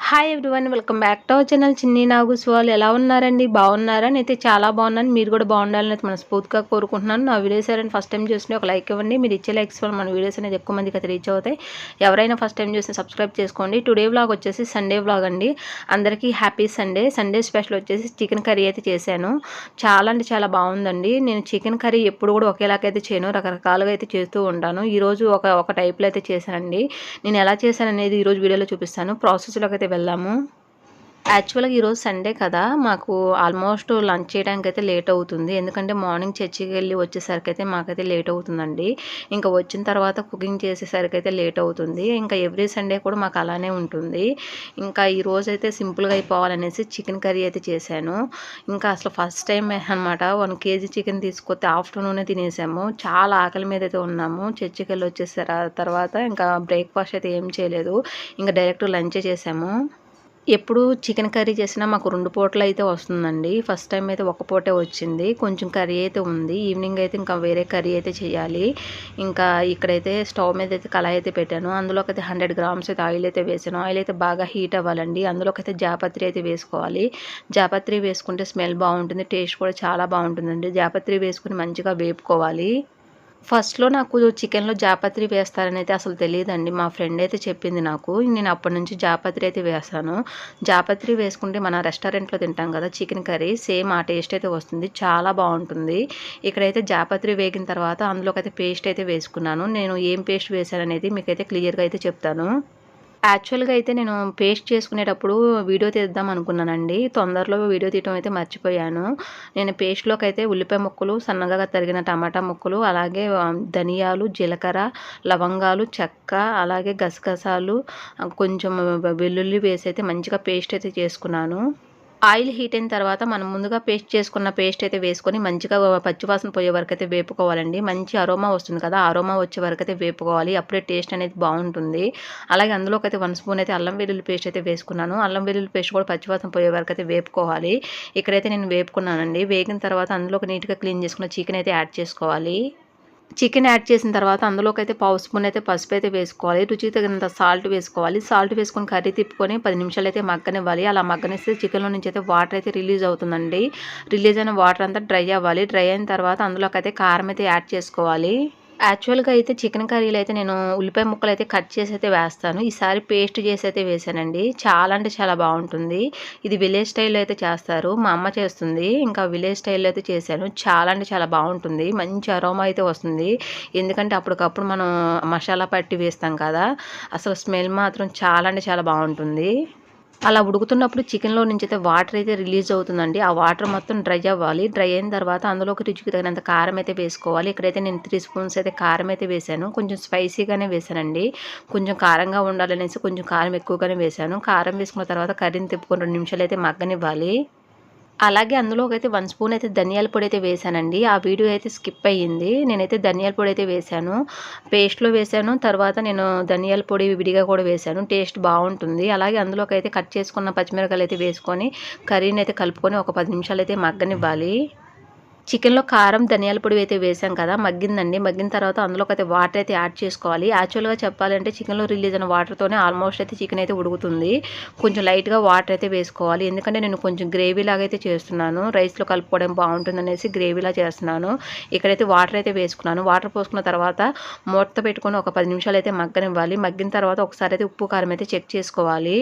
Hi everyone, welcome back to our channel. చిన్ని నాగుస్ వాళ్ళు ఎలా ఉన్నారండి? బాగున్నారా? నేనైతే చాలా బాగున్నాను. మీరు కూడా బాగుండాలని అయితే మనస్ఫూర్తిగా కోరుకుంటున్నాను. నా వీడియోస్ ఎవరైనా ఫస్ట్ టైం చూస్తే ఒక లైక్ ఇవ్వండి. మీరు ఇచ్చే లైక్స్ వల్ల మన వీడియోస్ అనేది ఎక్కువ మందికి అయితే రీచ్ అవుతాయి. ఎవరైనా ఫస్ట్ టైం చూస్తే సబ్స్క్రైబ్ చేసుకోండి. టుడే వ్లాగ్ వచ్చేసి సండే వ్లాగ్ అండి. అందరికీ హ్యాపీ సండే. సండే స్పెషల్ వచ్చేసి చికెన్ కర్రీ అయితే చేశాను. చాలా అంటే చాలా బాగుందండి. నేను చికెన్ కర్రీ ఎప్పుడు కూడా ఒకేలాగైతే చేయను, రకరకాలుగా అయితే చేస్తూ ఉంటాను. ఈరోజు ఒక టైప్లో అయితే చేశానండి. నేను ఎలా చేశాను అనేది ఈరోజు వీడియోలో చూపిస్తాను. ప్రాసెస్లోకి అయితే వెళ్దాము. యాక్చువల్గా ఈరోజు సండే కదా, మాకు ఆల్మోస్ట్ లంచ్ చేయడానికి అయితే లేట్ అవుతుంది. ఎందుకంటే మార్నింగ్ చర్చికి వెళ్ళి వచ్చేసరికి అయితే మాకైతే లేట్ అవుతుందండి. ఇంకా వచ్చిన తర్వాత కుకింగ్ చేసేసరికి అయితే లేట్ అవుతుంది. ఇంకా ఎవ్రీ సండే కూడా మాకు అలానే ఉంటుంది. ఇంకా ఈరోజు అయితే సింపుల్గా అయిపోవాలనేసి చికెన్ కర్రీ అయితే చేశాను. ఇంకా అసలు ఫస్ట్ టైం అనమాట 1 కేజీ చికెన్ తీసుకొస్తే ఆఫ్టర్నూనే తినేసాము. చాలా ఆకలి మీద అయితే ఉన్నాము. చర్చికి వెళ్ళి వచ్చేసారు. తర్వాత ఇంకా బ్రేక్ఫాస్ట్ అయితే ఏం చేయలేదు. ఇంకా డైరెక్ట్ లంచే చేసాము. ఎప్పుడు చికెన్ కర్రీ చేసినా మాకు 2 పూటలు అయితే వస్తుందండి. ఫస్ట్ టైం అయితే ఒక పూటే వచ్చింది. కొంచెం కర్రీ అయితే ఉంది. ఈవినింగ్ అయితే ఇంకా వేరే కర్రీ అయితే చేయాలి. ఇంకా ఇక్కడైతే స్టవ్ మీద అయితే కళాయి అయితే పెట్టాను. అందులోకి అయితే 100 గ్రామ్స్ అయితే ఆయిల్ అయితే వేసాను. ఆయిల్ అయితే బాగా హీట్ అవ్వాలండి. అందులోకి అయితే జాపత్రి అయితే వేసుకోవాలి. జాపత్రి వేసుకుంటే స్మెల్ బాగుంటుంది, టేస్ట్ కూడా చాలా బాగుంటుందండి. జాపత్రి వేసుకుని మంచిగా వేపుకోవాలి. ఫస్ట్‌లో నాకు చికెన్‌లో జాపత్రి వేస్తారని అయితే అసలు తెలీదండి. మా ఫ్రెండ్ అయితే చెప్పింది నాకు. నేను అప్పటి నుంచి జాపత్రి అయితే వేస్తాను. జాపత్రి వేసుకుంటే మన రెస్టారెంట్‌లో తింటాం కదా చికెన్ కర్రీ, సేమ్ ఆ టేస్ట్ అయితే వస్తుంది. చాలా బావుంటుంది. ఇక్కడైతే జాపత్రి వేగిన తర్వాత అందులోకైతే పేస్ట్ అయితే వేసుకున్నాను. నేను ఏం పేస్ట్ వేశాననేది మీకైతే క్లియర్‌గా అయితే చెప్తాను. యాక్చువల్‌గా అయితే నేను పేస్ట్ చేసుకునేటప్పుడు వీడియో తీద్దాం అనుకున్నానండి. తొందరలో వీడియో తీయటం అయితే మర్చిపోయాను. నేను పేస్ట్‌లోకైతే ఉల్లిపాయ ముక్కలు, సన్నగా తరిగిన టమాటా ముక్కలు, అలాగే ధనియాలు, జీలకర్ర, లవంగాలు, చెక్క, అలాగే గసగసాలు, కొంచెం వెల్లుల్లి వేసి అయితే మంచిగా పేస్ట్ అయితే చేసుకున్నాను. ఆయిల్ హీట్ అయిన తర్వాత మనం ముందుగా పేస్ట్ చేసుకున్న పేస్ట్ అయితే వేసుకొని మంచిగా పచ్చివాసన పోయే వరకు అయితే వేపుకోవాలండి. మంచి అరోమా వస్తుంది కదా, అరోమా వచ్చే వరకు అయితే వేపుకోవాలి. అప్పుడే టేస్ట్ అనేది బాగుంటుంది. అలాగే అందులోకైతే 1 స్పూన్ అయితే అల్లం వెల్లుల్లి పేస్ట్ అయితే వేసుకున్నాను. అల్లం వెల్లుల్లి పేస్ట్ కూడా పచ్చివాసన పోయే వరకు అయితే వేపుకోవాలి. ఇక్కడైతే నేను వేపుకున్నానండి. వేగిన తర్వాత అందులోకి నీట్గా క్లీన్ చేసుకున్న చికెన్ అయితే యాడ్ చేసుకోవాలి. చికెన్ యాడ్ చేసిన తర్వాత అందులోకైతే పావు స్పూన్ అయితే పసుపు అయితే వేసుకోవాలి. రుచికి తగినంత సాల్ట్ వేసుకోవాలి. సాల్ట్ వేసుకొని కర్రీ తిప్పుకొని 10 నిమిషాలు అయితే మగ్గనివ్వాలి. అలా మగ్గనిస్తే చికెన్‌లో నుంచి అయితే వాటర్ అయితే రిలీజ్ అవుతుందండి. రిలీజ్ అయిన వాటర్ అంతా డ్రై అవ్వాలి. డ్రై అయిన తర్వాత అందులోకైతే కారం అయితే యాడ్ చేసుకోవాలి. యాక్చువల్‌గా అయితే చికెన్ కర్రీలో అయితే నేను ఉల్లిపాయ ముక్కలు అయితే కట్ చేసి అయితే వేస్తాను. ఈసారి పేస్ట్ చేసి అయితే వేసానండి. చాలా అంటే చాలా బాగుంటుంది. ఇది విలేజ్ స్టైల్‌లో అయితే చేస్తారు. మా అమ్మ చేస్తుంది. ఇంకా విలేజ్ స్టైల్‌లో అయితే చేశాను. చాలా అంటే చాలా బాగుంటుంది. మంచి అరోమా అయితే వస్తుంది. ఎందుకంటే అప్పటికప్పుడు మనం మసాలా పట్టి వేస్తాం కదా, అసలు స్మెల్ మాత్రం చాలా అంటే చాలా బాగుంటుంది. అలా ఉడుకుతున్నప్పుడు చికెన్‌లో నుంచి అయితే వాటర్ అయితే రిలీజ్ అవుతుందండి. ఆ వాటర్ మొత్తం డ్రై అవ్వాలి. డ్రై అయిన తర్వాత అందులోకి రుచికి తగినంత కారం అయితే వేసుకోవాలి. ఇక్కడైతే నేను 3 స్పూన్స్ అయితే కారం అయితే వేశాను. కొంచెం స్పైసీగానే వేశానండి. కొంచెం కారంగా ఉండాలనేసి కొంచెం కారం ఎక్కువగానే వేశాను. కారం వేసుకున్న తర్వాత కర్రీని తిప్పుకొని 2 నిమిషాలు అయితే మగ్గనివ్వాలి. అలాగే అందులోకైతే 1 స్పూన్ అయితే ధనియాల పొడి అయితే వేశానండి. ఆ వీడియో అయితే స్కిప్ అయ్యింది. నేనైతే ధనియాల పొడి అయితే వేశాను. పేస్ట్‌లో వేశాను. తర్వాత నేను ధనియాల పొడి విడిగా కూడా వేశాను. టేస్ట్ బావుంటుంది. అలాగే అందులోకైతే కట్ చేసుకున్న పచ్చిమిరపకాయలు అయితే వేసుకొని కర్రీని అయితే కలుపుకొని ఒక 10 నిమిషాలు అయితే మగ్గనివ్వాలి. చికెన్‌లో కారం, ధనియాల పొడి అయితే వేసాం కదా, మగ్గిందండి. మగ్గిన తర్వాత అందులోకైతే వాటర్ అయితే యాడ్ చేసుకోవాలి. యాక్చువల్‌గా చెప్పాలంటే చికెన్‌లో రిలీజ్ అయిన వాటర్‌తోనే ఆల్మోస్ట్ అయితే చికెన్ అయితే ఉడుకుతుంది. కొంచెం లైట్‌గా వాటర్ అయితే వేసుకోవాలి. ఎందుకంటే నేను కొంచెం గ్రేవీ లాగా అయితే చేస్తున్నాను. రైస్‌లో కలుపుకోవడం బాగుంటుందనేసి గ్రేవీలా చేస్తున్నాను. ఇక్కడైతే వాటర్ అయితే వేసుకున్నాను. వాటర్ పోసుకున్న తర్వాత మూత పెట్టుకొని ఒక 10 నిమిషాలు అయితే మగ్గనివ్వాలి. మగ్గిన తర్వాత ఒకసారి అయితే ఉప్పు, కారం అయితే చెక్ చేసుకోవాలి.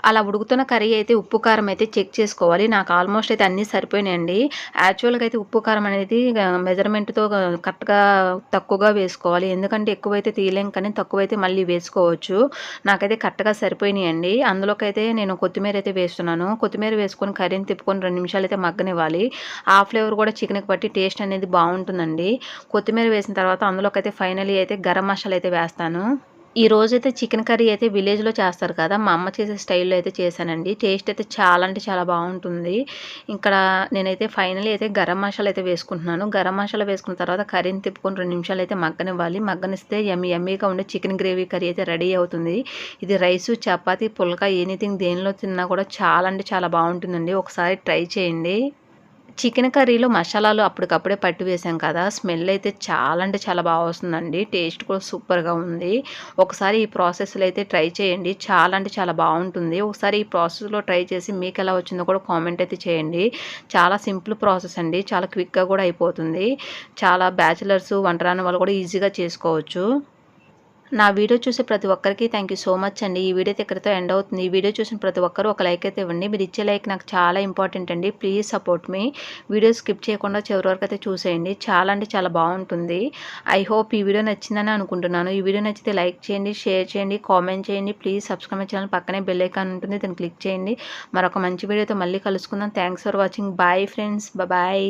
అలా ఉడుకుతున్న కర్రీ అయితే ఉప్పు, కారం అయితే చెక్ చేసుకోవాలి. నాకు ఆల్మోస్ట్ అయితే అన్నీ సరిపోయినాయండి. యాక్చువల్‌గా అయితే ఉప్పు, కారం అనేది మెజర్‌మెంట్‌తో కరెక్ట్‌గా తక్కువగా వేసుకోవాలి. ఎందుకంటే ఎక్కువైతే తీయలేం కానీ తక్కువైతే మళ్ళీ వేసుకోవచ్చు. నాకైతే కరెక్ట్‌గా సరిపోయినాయండి. అందులోకైతే నేను కొత్తిమీర అయితే వేస్తున్నాను. కొత్తిమీర వేసుకొని కర్రీని తిప్పుకొని 2 నిమిషాలు అయితే మగ్గనివ్వాలి. ఆ ఫ్లేవర్ కూడా చికెన్‌కి పట్టి టేస్ట్ అనేది బాగుంటుందండి. కొత్తిమీర వేసిన తర్వాత అందులోకైతే ఫైనల్లీ అయితే గరం మసాలా అయితే వేస్తాను. ఈ రోజైతే చికెన్ కర్రీ అయితే విలేజ్‌లో చేస్తారు కదా, మా అమ్మ చేసే స్టైల్‌లో అయితే చేశానండి. టేస్ట్ అయితే చాలా అంటే చాలా బావుంటుంది. ఇక్కడ నేనైతే ఫైనల్లీ అయితే గరం మసాలా అయితే వేసుకుంటున్నాను. గరం మసాలా వేసుకున్న తర్వాత కర్రీని తిప్పుకొని 2 నిమిషాలు అయితే మగ్గనివ్వాలి. మగ్గనిస్తే యమ్మీగా ఉండే చికెన్ గ్రేవీ కర్రీ అయితే రెడీ అవుతుంది. ఇది రైసు, చపాతీ, పుల్కా ఎనీథింగ్ దేనిలో తిన్నా కూడా చాలా అంటే చాలా బావుంటుందండి. ఒకసారి ట్రై చేయండి. చికెన్ కర్రీలో మసాలాలు అప్పటికప్పుడే పట్టి వేసాం కదా! స్మెల్ అయితే చాలా అంటే చాలా బా వస్తుందండి. టేస్ట్ కూడా సూపర్‌గా ఉంది. ఒకసారి ఈ ప్రాసెస్‌లో అయితే ట్రై చేయండి. చాలా అంటే చాలా బావుంటుంది. ఒకసారి ఈ ప్రాసెస్‌లో ట్రై చేసి మీకెలా వచ్చిందో కూడా కామెంట్ అయితే చేయండి. చాలా సింపుల్ ప్రాసెస్ అండి. చాలా క్విక్‌గా కూడా అయిపోతుంది. చాలా బ్యాచిలర్స్, వంట రాని వాళ్ళు కూడా ఈజీగా చేసుకోవచ్చు. నా వీడియో చూసే ప్రతి ఒక్కరికి థ్యాంక్ యూ సో మచ్ అండి. ఈ వీడియో అయితే ఇక్కడితో ఎండ్ అవుతుంది. ఈ వీడియో చూసిన ప్రతి ఒక్కరు ఒక లైక్ అయితే ఇవ్వండి. మీరు ఇచ్చే లైక్ నాకు చాలా ఇంపార్టెంట్ అండి. Please support me. Video skip చేయకుండా చివరి వరకు అయితే చూసేయండి. చాలా అంటే చాలా బావుంటుంది. ఐ హోప్ ఈ వీడియో నచ్చిందని అనుకుంటున్నాను. ఈ వీడియో నచ్చితే లైక్ చేయండి, షేర్ చేయండి, కామెంట్ చేయండి. Please subscribe my channel. పక్కనే బెల్ ఐకాన్ ఉంటుంది. దాన్ని క్లిక్ చేయండి. మరొక మంచి వీడియోతో మళ్ళీ కలుసుకుందాం. Thanks for watching. Bye friends. Bye.